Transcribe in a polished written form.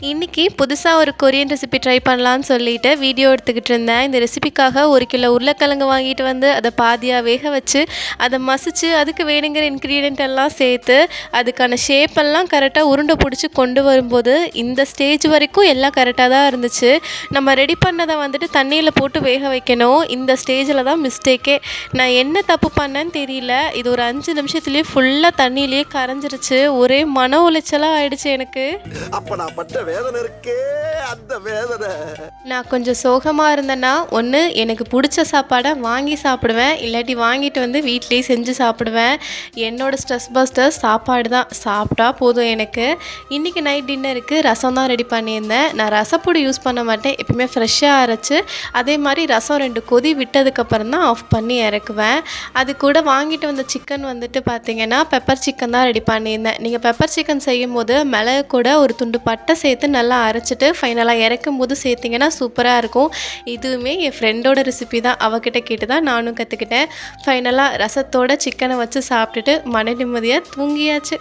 இன்றைக்கி புதுசாக ஒரு கொரியன் ரெசிபி ட்ரை பண்ணலான்னு சொல்லிட்டு வீடியோ எடுத்துக்கிட்டு இருந்தேன். இந்த ரெசிபிக்காக 1 கிலோ உருளைக்கிழங்கு வாங்கிட்டு வந்து அதை பாதியாக வேக வச்சு அதை மசிச்சு அதுக்கு வேணுங்கிற இன்க்ரீடியன்ட் எல்லாம் சேர்த்து அதுக்கான ஷேப்பெல்லாம் கரெக்டாக உருண்டை பிடிச்சி கொண்டு வரும்போது இந்த ஸ்டேஜ் வரைக்கும் எல்லாம் கரெக்டாக தான் இருந்துச்சு. நம்ம ரெடி பண்ணதை வந்துட்டு தண்ணியில் போட்டு வேக வைக்கணும். இந்த ஸ்டேஜில் தான் மிஸ்டேக்கே. நான் என்ன தப்பு பண்ணேன்னு தெரியல. இது ஒரு 5 நிமிஷத்துலேயே ஃபுல்லாக தண்ணியிலேயே கரைஞ்சிருச்சு. ஒரே மன உளைச்சலாக ஆயிடுச்சு எனக்கு. அப்ப நான் பட்ட வேதனை இருக்கே, அந்த வேதனை. நான் கொஞ்சம் சோகமாக இருந்தேன்னா ஒன்று எனக்கு பிடிச்ச சாப்பாடை வாங்கி சாப்பிடுவேன், இல்லாட்டி வாங்கிட்டு வந்து வீட்டிலேயே செஞ்சு சாப்பிடுவேன். என்னோடய ஸ்ட்ரெஸ் பஸ்டர் சாப்பாடு தான். சாப்பிட்டா போதும் எனக்கு. இன்றைக்கி நைட் டின்னருக்கு ரசம் தான் ரெடி பண்ணியிருந்தேன். நான் ரசப்பொடி யூஸ் பண்ண மாட்டேன், எப்பவுமே ஃப்ரெஷ்ஷாக அரைச்சி அதே மாதிரி ரசம் 2 கொதி விட்டதுக்கப்புறம் தான் ஆஃப் பண்ணி இறக்குவேன். அது கூட வாங்கிட்டு வந்த சிக்கன் வந்துட்டு பார்த்திங்கன்னா பெப்பர் சிக்கன் தான் ரெடி பண்ணியிருந்தேன். நீங்கள் பெப்பர் சிக்கன் செய்யும் போது மிளகு கூட ஒரு துண்டு பட்டை சேர்த்து நல்லா அரைச்சிட்டு ஃபைனலாக இறக்கும் போது சேர்த்திங்கன்னா சூப்பராக இருக்கும். இதுவுமே என் ஃப்ரெண்டோட ரெசிபி தான். அவகிட்ட கேட்டு தான் நானும் கற்றுக்கிட்டேன். ஃபைனலாக ரசத்தோட சிக்கனை வச்சு சாப்பிட்டுட்டு மன நிம்மதியாக தூங்கியாச்சு.